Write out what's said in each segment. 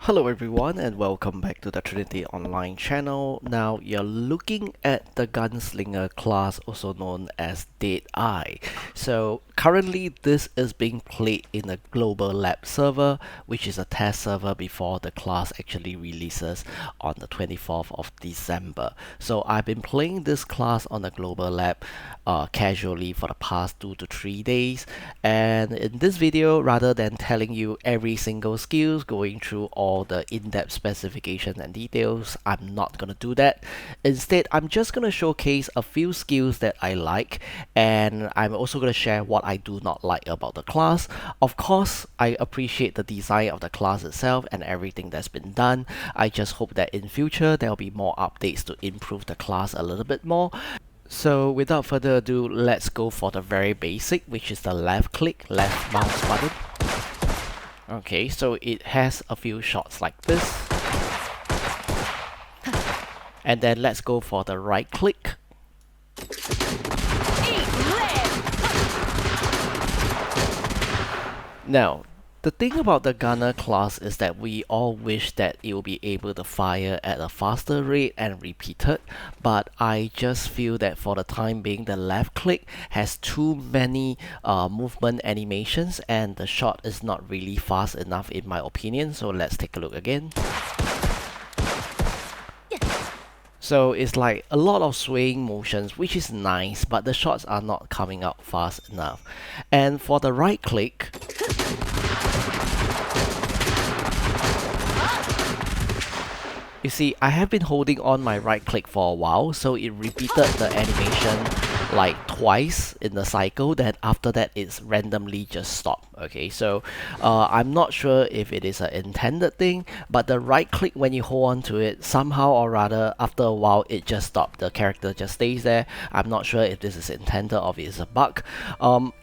Hello everyone and welcome back to the Trinityonline channel. Now you're looking at the gunslinger class, also known as DEADEYE. So currently this is being played in a global lab server, which is a test server before the class actually releases on the 24th of December. So I've been playing this class on the global lab casually for the past 2 to 3 days, and in this video, rather than telling you every single skills, going through all the in-depth specifications and details, I'm not gonna do that. Instead, I'm just gonna showcase a few skills that I like, and I'm also gonna share what I do not like about the class. Of course, I appreciate the design of the class itself and everything that's been done. I just hope that in future there'll be more updates to improve the class a little bit more. So without further ado, let's go for the very basic, which is the left click, left mouse button. Okay, so it has a few shots like this. And then let's go for the right click. Now, the thing about the gunner class is that we all wish that it will be able to fire at a faster rate and repeated, but I just feel that for the time being the left click has too many movement animations and the shot is not really fast enough in my opinion. So let's take a look again. So it's like a lot of swaying motions, which is nice, but the shots are not coming out fast enough. And for the right click, you see, I have been holding on my right click for a while, so it repeated the animation like twice in the cycle, then after that it's randomly just stopped. Okay, so I'm not sure if it is an intended thing, but the right click, when you hold on to it, somehow or rather after a while it just stopped. The character just stays there. I'm not sure if this is intended or if it's a bug.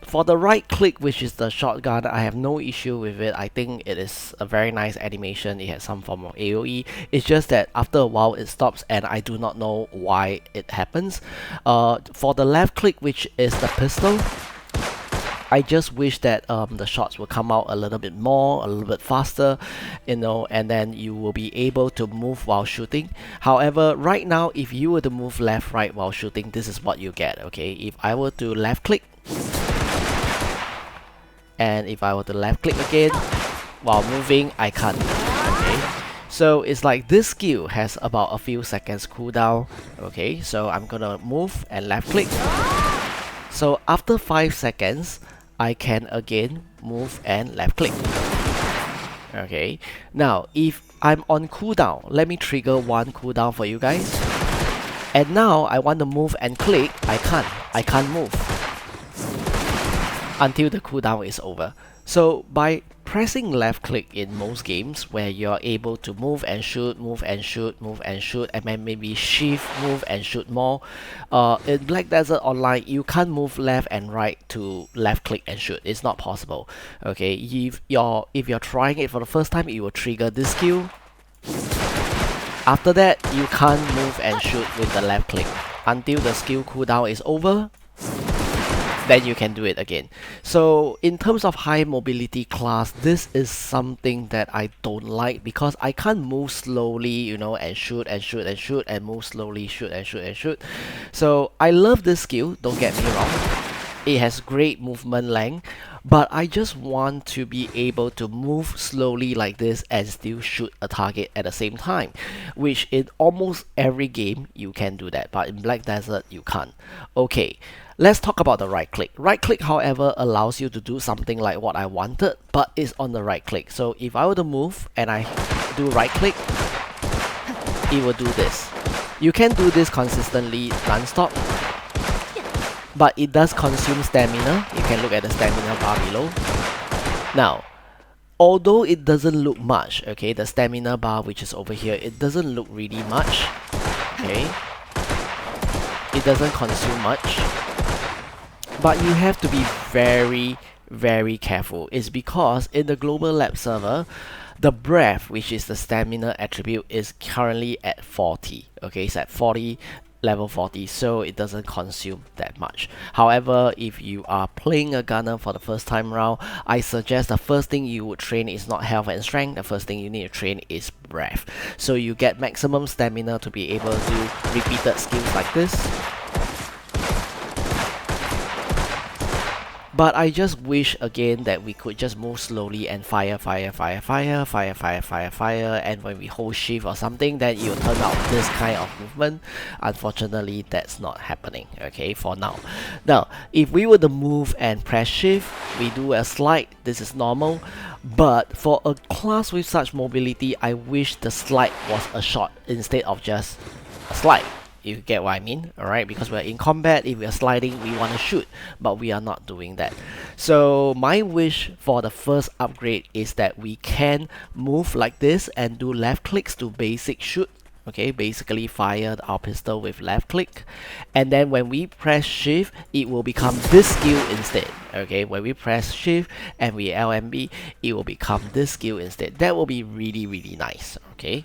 For the right click, which is the shotgun, I have no issue with it. I think it is a very nice animation. It has some form of AoE. It's just that after a while it stops and I do not know why it happens. For the left click, which is the pistol, I just wish that the shots will come out a little bit more, a little bit faster, you know, and then you will be able to move while shooting. However, right now, if you were to move left, right while shooting, this is what you get, okay? If I were to left click, and if I were to left click again, while moving, I can't move, okay? So it's like this skill has about a few seconds cooldown, okay? So I'm gonna move and left click. So after 5 seconds, I can again move and left click. Okay, now if I'm on cooldown, let me trigger one cooldown for you guys. And now I want to move and click, I can't move until the cooldown is over. So by pressing left click in most games where you're able to move and shoot, move and shoot, move and shoot, and then maybe shift, move and shoot more. In Black Desert Online, you can't move left and right to left click and shoot. It's not possible. Okay, if you're trying it for the first time, it will trigger this skill. After that, you can't move and shoot with the left click until the skill cooldown is over. Then you can do it again. So in terms of high mobility class, this is something that I don't like because I can't move slowly, you know, and shoot and shoot and shoot and move slowly, shoot and shoot and shoot. So I love this skill, don't get me wrong. It has great movement length, but I just want to be able to move slowly like this and still shoot a target at the same time, which in almost every game you can do that, but in Black Desert you can't. Okay, let's talk about the right click. Right click, however, allows you to do something like what I wanted, but it's on the right click. So if I were to move and I do right click, it will do this. You can do this consistently non-stop, but it does consume stamina. You can look at the stamina bar below. Now, although it doesn't look much, okay, the stamina bar which is over here, it doesn't look really much, okay, it doesn't consume much, but you have to be very, very careful. It's because in the global lab server, the breath, which is the stamina attribute, is currently at 40, okay, it's at 40 level 40, so it doesn't consume that much. However, if you are playing a gunner for the first time round, I suggest the first thing you would train is not health and strength. The first thing you need to train is breath, so you get maximum stamina to be able to do repeated skills like this. But I just wish again that we could just move slowly and fire, and when we hold shift or something, then it will turn out this kind of movement. Unfortunately, that's not happening, okay, for now. Now, if we were to move and press shift, we do a slide, this is normal. But for a class with such mobility, I wish the slide was a shot instead of just a slide. You get what I mean, alright? Because we're in combat, if we're sliding, we want to shoot, but we are not doing that. So my wish for the first upgrade is that we can move like this and do left clicks to basic shoot. Okay, basically fire our pistol with left click, and then when we press shift, it will become this skill instead. Okay, when we press shift and we LMB, it will become this skill instead. That will be really nice. Okay,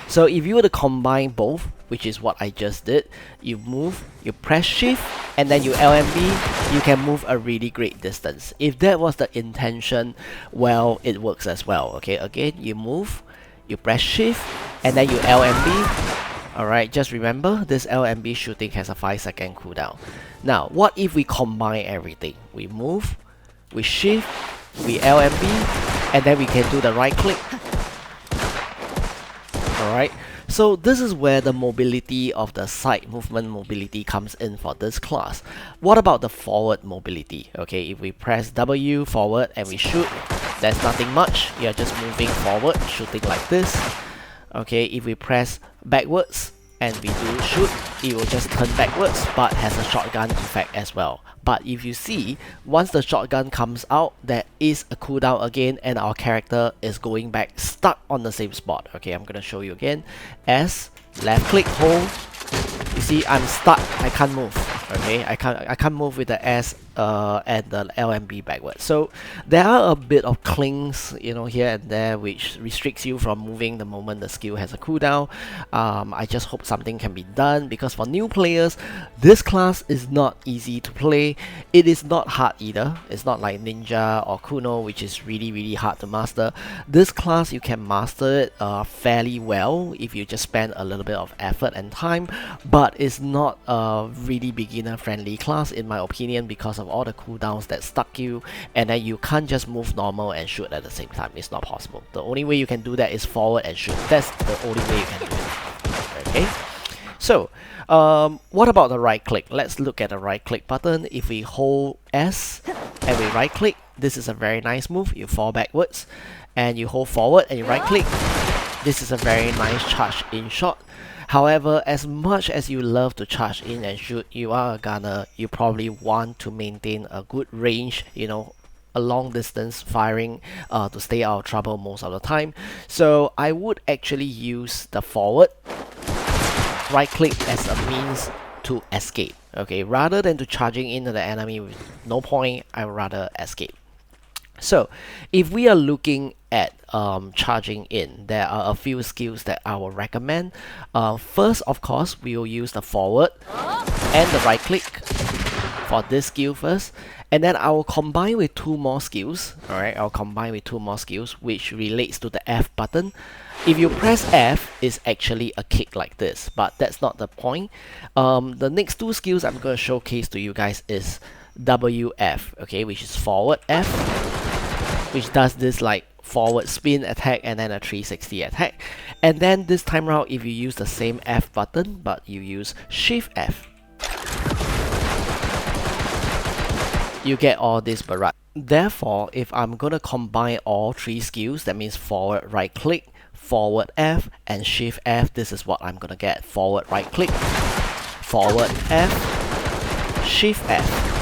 so if you were to combine both, which is what I just did, you move, you press shift, and then you LMB, you can move a really great distance. If that was the intention, well, it works as well. Okay, again, you move, you press shift, and then you LMB. Alright, just remember, this LMB shooting has a 5-second cooldown. Now, what if we combine everything? We move, we shift, we LMB, and then we can do the right click. Alright, so this is where the mobility of the side movement mobility comes in for this class. What about the forward mobility? Okay, if we press W forward and we shoot, there's nothing much. You're just moving forward, shooting like this. Okay, if we press backwards and we do shoot, it will just turn backwards, but has a shotgun effect as well. But if you see, once the shotgun comes out, there is a cooldown again, and our character is going back stuck on the same spot. Okay, I'm gonna show you again. S, left click, hold. You see, I'm stuck. I can't move. Okay, I can't move with the S and the LMB backwards. So there are a bit of clings, you know, here and there, which restricts you from moving the moment the skill has a cooldown. I just hope something can be done, because for new players, this class is not easy to play. It is not hard either. It's not like Ninja or Kuno, which is really hard to master. This class, you can master it fairly well if you just spend a little bit of effort and time, but it's not a really beginner friendly class in my opinion, because of all the cooldowns that stuck you, and then you can't just move normal and shoot at the same time. It's not possible. The only way you can do that is forward and shoot. That's the only way you can do it. Okay, so what about the right click? Let's look at the right click button. If we hold S and we right click, this is a very nice move. You fall backwards and you hold forward and you right click. This is a very nice charge in shot. However, as much as you love to charge in and shoot, you are a gunner, you probably want to maintain a good range, you know, a long distance firing to stay out of trouble most of the time. So I would actually use the forward right click as a means to escape. Okay, rather than to charging into the enemy with no point, I would rather escape. So if we are looking at charging in, there are a few skills that I will recommend. First, of course, we will use the forward and the right click for this skill first, and then I will combine with two more skills. Alright, I'll combine with two more skills which relates to the F button. If you press F, it's actually a kick like this, but that's not the point. The next two skills I'm going to showcase to you guys is WF, okay, which is forward F, which does this like forward spin attack and then a 360 attack. And then this time around, if you use the same F button but you use Shift F, you get all this barrage. Therefore, if I'm gonna combine all three skills, that means forward right click, forward F, and Shift F, this is what I'm gonna get. Forward right click, forward F, Shift F.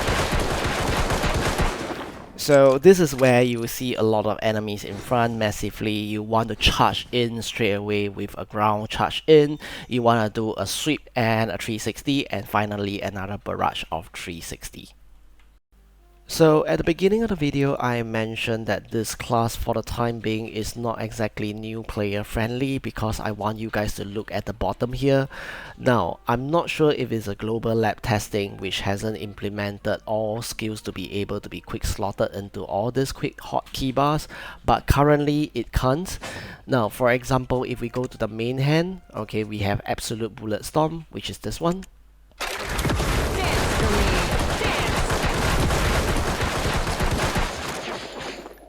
So this is where you will see a lot of enemies in front massively. You want to charge in straight away with a ground charge in. You want to do a sweep and a 360, and finally another barrage of 360. So at the beginning of the video, I mentioned that this class for the time being is not exactly new player friendly because I want you guys to look at the bottom here. Now, I'm not sure if it's a global lab testing which hasn't implemented all skills to be able to be quick slotted into all these quick hotkey bars, but currently it can't. Now, for example, if we go to the main hand, okay, we have Absolute Bullet Storm, which is this one.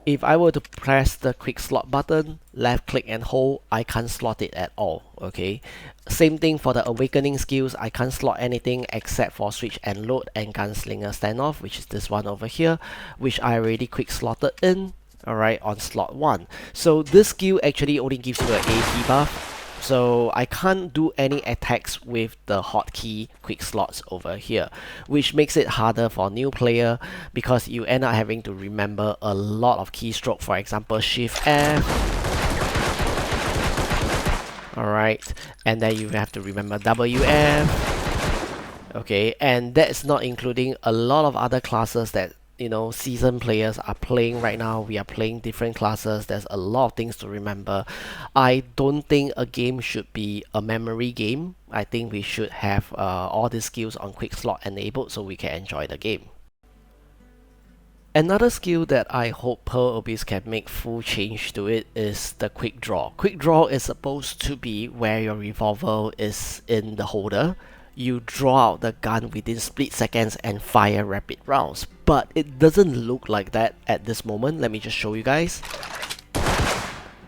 If I were to press the quick slot button, left click and hold, I can't slot it at all, okay? Same thing for the awakening skills, I can't slot anything except for switch and load and gunslinger standoff, which is this one over here, which I already quick slotted in, alright, on slot 1. So this skill actually only gives you an AP buff, so I can't do any attacks with the hotkey quick slots over here, which makes it harder for new player because you end up having to remember a lot of keystroke, for example Shift F, alright, and then you have to remember WF, okay, and that's not including a lot of other classes that seasoned players are playing right now. We are playing different classes. There's a lot of things to remember. I don't think a game should be a memory game. I think we should have all these skills on quick slot enabled so we can enjoy the game. Another skill that I hope Pearl Abyss can make full change to it is the quick draw. Quick draw is supposed to be where your revolver is in the holder. You draw out the gun within split seconds and fire rapid rounds, but it doesn't look like that at this moment. Let me just show you guys.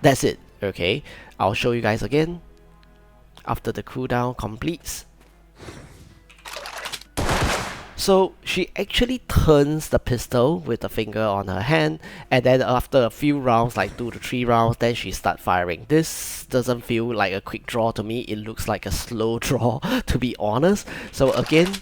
That's it, okay? I'll show you guys again after the cooldown completes. So she actually turns the pistol with the finger on her hand, and then after a few rounds, like 2 to 3 rounds, then she starts firing. This doesn't feel like a quick draw to me. It looks like a slow draw, to be honest. So again,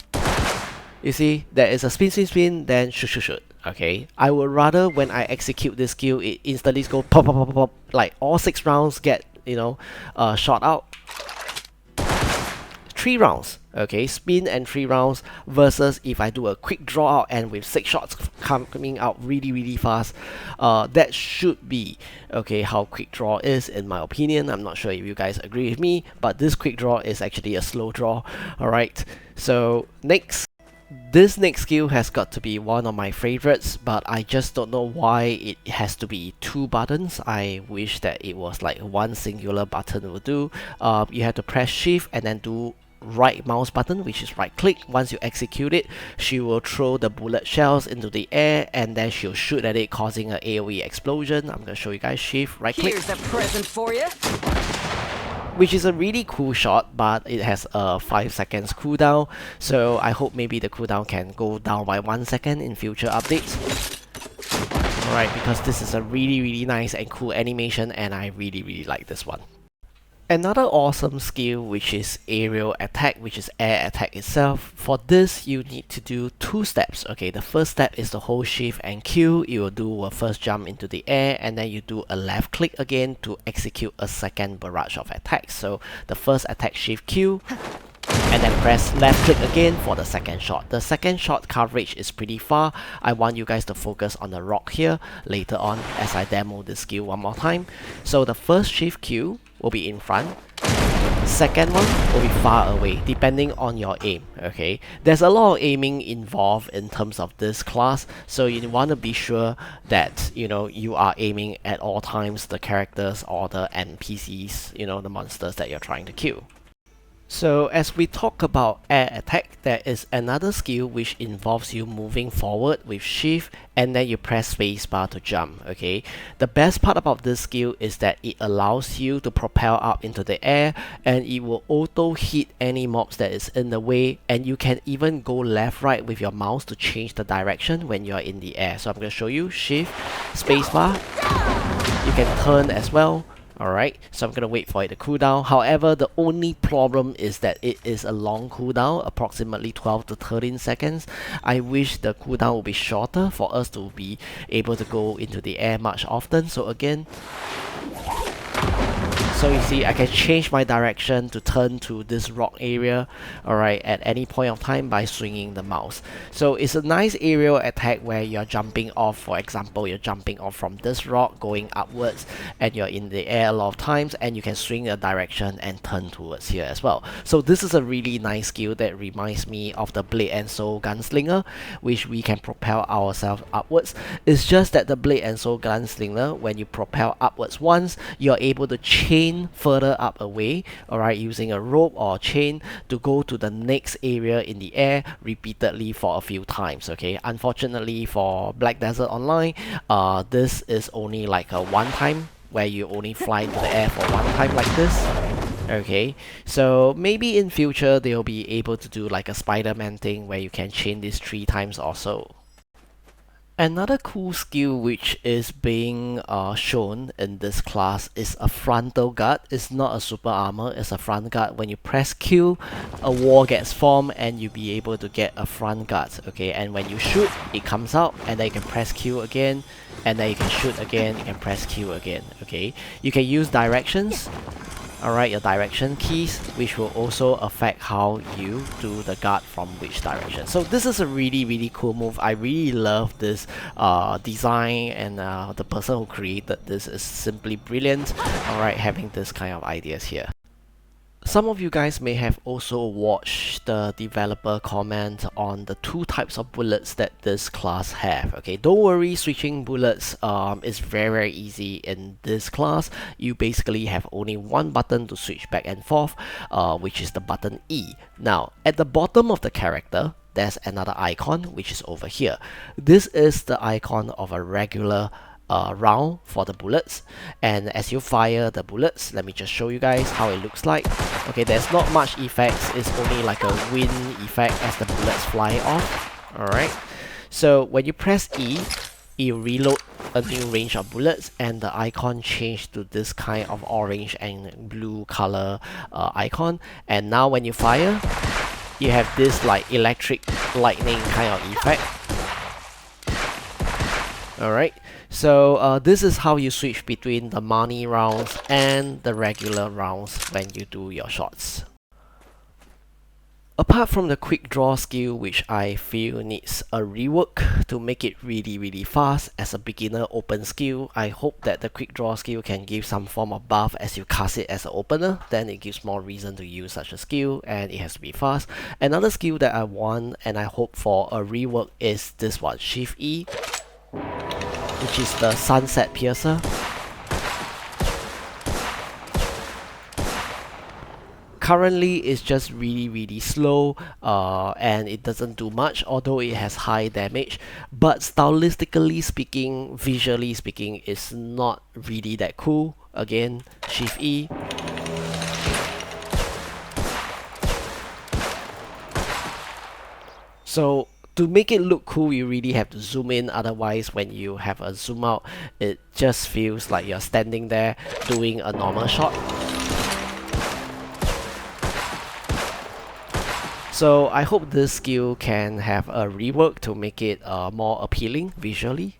you see, there is a spin, spin, spin, then shoot, shoot, shoot. Okay, I would rather when I execute this skill, it instantly go pop, pop, pop, pop, like all 6 rounds get, shot out. 3 rounds, okay, spin and 3 rounds versus if I do a quick draw out and with 6 shots coming out really, really fast. That should be, okay, how quick draw is in my opinion. I'm not sure if you guys agree with me, but this quick draw is actually a slow draw. Alright, so next. This next skill has got to be one of my favorites, but I just don't know why it has to be 2 buttons. I wish that it was like 1 singular button will do. You have to press shift and then do right mouse button, which is right click. Once you execute it, she will throw the bullet shells into the air and then she'll shoot at it, causing an AoE explosion. I'm gonna show you guys. Shift, right click. Here's a present for you. Which is a really cool shot, but it has a 5 seconds cooldown, so I hope maybe the cooldown can go down by 1 second in future updates. Alright, because this is a really, really nice and cool animation and I really, really like this one. Another awesome skill, which is aerial attack, which is air attack itself. For this, you need to do 2 steps. Okay, the first step is to hold shift and Q. You will do a first jump into the air and then you do a left click again to execute a second barrage of attacks. So the first attack, shift Q, and then press left click again for the second shot. The second shot coverage is pretty far. I want you guys to focus on the rock here later on as I demo this skill one more time. So the first shift Q will be in front. Second one will be far away, depending on your aim, okay? There's a lot of aiming involved in terms of this class, so you want to be sure that, you are aiming at all times the characters or the NPCs, the monsters that you're trying to kill. So as we talk about air attack, there is another skill which involves you moving forward with shift and then you press spacebar to jump, okay? The best part about this skill is that it allows you to propel up into the air and it will auto hit any mobs that is in the way, and you can even go left right with your mouse to change the direction when you're in the air. So I'm going to show you shift, spacebar, you can turn as well. Alright, so I'm gonna wait for it to cool down. However, the only problem is that it is a long cooldown, approximately 12 to 13 seconds. I wish the cooldown would be shorter for us to be able to go into the air much often. So again, So you see I can change my direction to turn to this rock area, alright, at any point of time by swinging the mouse. So it's a nice aerial attack where you're jumping off. For example, you're jumping off from this rock going upwards and you're in the air a lot of times, and you can swing a direction and turn towards here as well. So this is a really nice skill that reminds me of the Blade and Soul Gunslinger, which we can propel ourselves upwards. It's just that the Blade and Soul Gunslinger, when you propel upwards once, you're able to chain further up away, alright, using a rope or a chain to go to the next area in the air repeatedly for a few times. Okay, unfortunately for Black Desert Online, this is only like a one time where you only fly into the air for one time like this. Okay, so maybe in future they'll be able to do like a Spider-Man thing where you can chain this 3 times or so. Another cool skill which is being shown in this class is a frontal guard. It's not a super armor, it's a front guard. When you press Q, a wall gets formed and you'll be able to get a front guard. Okay, and when you shoot, it comes out, and then you can press Q again, and then you can shoot again, you can press Q again. Okay, you can use directions, alright, your direction keys, which will also affect how you do the guard from which direction. So this is a really cool move. I really love this design, and the person who created this is simply brilliant, alright, having this kind of ideas here. Some of you guys may have also watched the developer comment on the 2 types of bullets that this class have. Okay, don't worry, switching bullets is very easy in this class. You basically have only one button to switch back and forth, which is the button E. Now, at the bottom of the character, there's another icon which is over here. This is the icon of a regular round for the bullets, and as you fire the bullets, let me just show you guys how it looks like. Okay, there's not much effects, it's only like a wind effect as the bullets fly off. Alright, so when you press E, you reload a new range of bullets, and the icon changed to this kind of orange and blue color icon, and now when you fire, you have this like electric lightning kind of effect. Alright, so this is how you switch between the money rounds and the regular rounds when you do your shots. Apart from the quick draw skill, which I feel needs a rework to make it really fast as a beginner open skill, I hope that the quick draw skill can give some form of buff as you cast it as an opener. Then it gives more reason to use such a skill, and it has to be fast. Another skill that I want and I hope for a rework is this one, Shift E, which is the Sunset Piercer. Currently it's just really slow, and it doesn't do much, although it has high damage, but stylistically speaking, visually speaking, it's not really that cool. Again, Shift E. So to make it look cool, you really have to zoom in, otherwise when you have a zoom out, it just feels like you're standing there doing a normal shot. So I hope this skill can have a rework to make it more appealing visually.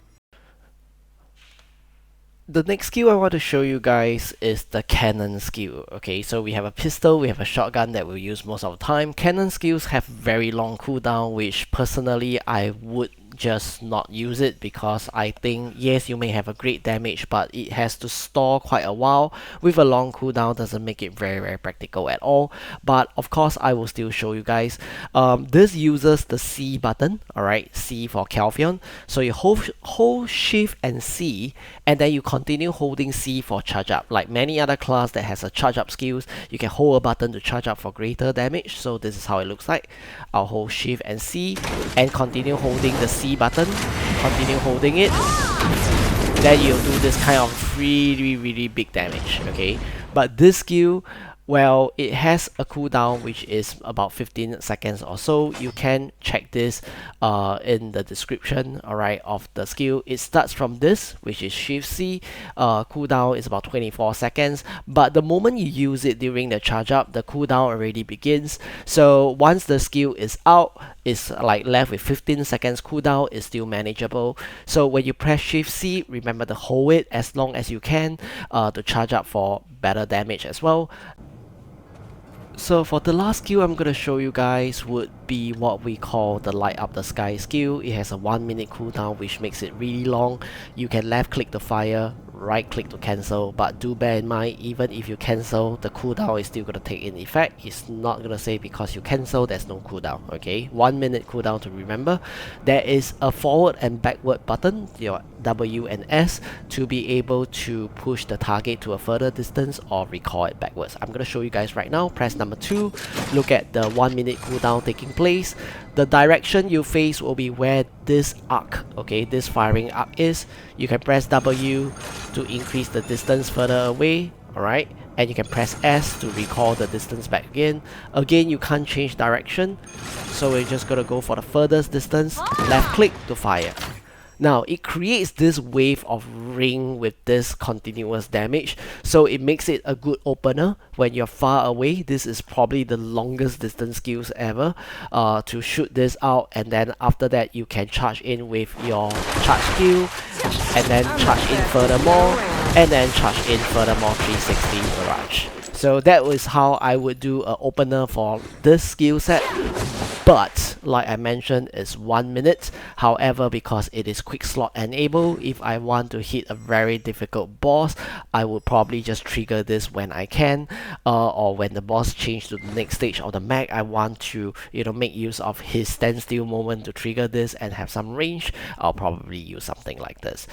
The next skill I want to show you guys is the cannon skill. Okay, so we have a pistol, we have a shotgun that we'll use most of the time. Cannon skills have very long cooldown, which personally I would just not use it, because I think yes, you may have a great damage, but it has to store quite a while. With a long cooldown doesn't make it very practical at all. But of course I will still show you guys. This uses the C button, alright, C for Calpheon. So you hold Shift and C, and then you continue holding C for charge up. Like many other class that has a charge up skills, you can hold a button to charge up for greater damage. So this is how it looks like. I'll hold Shift and C and continue holding the C button, continue holding it, then you'll do this kind of really big damage. Okay, but this skill, well, it has a cooldown which is about 15 seconds or so. You can check this in the description, alright, of the skill. It starts from this, which is Shift C. Cooldown is about 24 seconds, but the moment you use it during the charge up, the cooldown already begins. So once the skill is out, it's like left with 15 seconds cooldown, is still manageable. So when you press Shift C, remember to hold it as long as you can to charge up for better damage as well. So for the last skill I'm going to show you guys would be what we call the light up the sky skill. It has a 1 minute cooldown, which makes it really long. You can left click to fire, right click to cancel, but do bear in mind, even if you cancel, the cooldown is still going to take in effect. It's not going to say because you cancel there's no cooldown. Okay, 1 minute cooldown to remember. There is a forward and backward button, your W and S, to be able to push the target to a further distance or recall it backwards. I'm going to show you guys right now. Press number 2, look at the 1 minute cooldown taking place. The direction you face will be where this arc, okay, this firing arc is. You can press W to increase the distance further away, alright, and you can press S to recall the distance back again. Again, you can't change direction, so we're just gonna go for the furthest distance, left click to fire. Now, it creates this wave of ring with this continuous damage, so it makes it a good opener when you're far away. This is probably the longest distance skills ever to shoot this out, and then after that you can charge in with your charge skill, and then charge in furthermore, and then charge in furthermore 360 barrage. So that was how I would do an opener for this skill set. But like I mentioned, it's 1 minute. However, because it is quick slot enabled, if I want to hit a very difficult boss, I would probably just trigger this when I can, or when the boss change to the next stage of the map, I want to, you know, make use of his standstill moment to trigger this and have some range. I'll probably use something like this.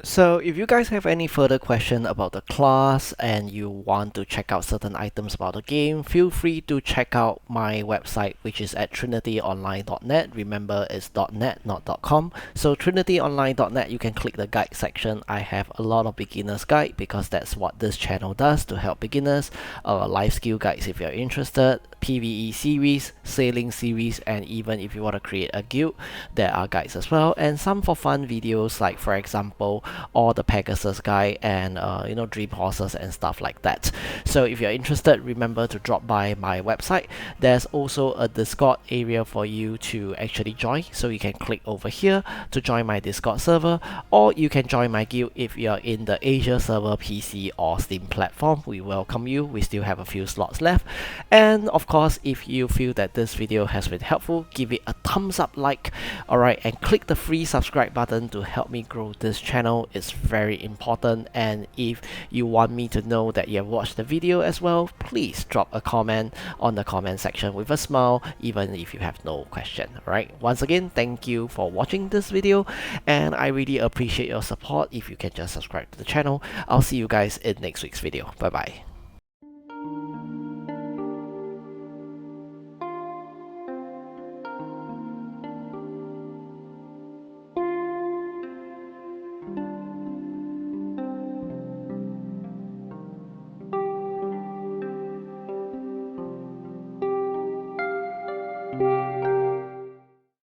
So if you guys have any further question about the class and you want to check out certain items about the game, feel free to check out my website, which is at trinityonline.net. Remember, it's .net, not .com. So trinityonline.net, you can click the guide section. I have a lot of beginners guide because that's what this channel does to help beginners. Life skill guides if you're interested, PvE series, sailing series, and even if you want to create a guild, there are guides as well. And some for fun videos, like for example, or the Pegasus guide and you know, dream horses and stuff like that. So if you're interested, remember to drop by my website. There's also a Discord area for you to actually join, so you can click over here to join my Discord server, or you can join my guild if you're in the Asia server, PC or Steam platform. We welcome you. We still have a few slots left. And of course, if you feel that this video has been helpful, give it a thumbs up, like, alright, and click the free subscribe button to help me grow this channel. It's very important. And if you want me to know that you have watched the video as well, please drop a comment on the comment section with a smile, even if you have no question. Alright, once again, thank you for watching this video, and I really appreciate your support. If you can just subscribe to the channel, I'll see you guys in next week's video. Bye bye.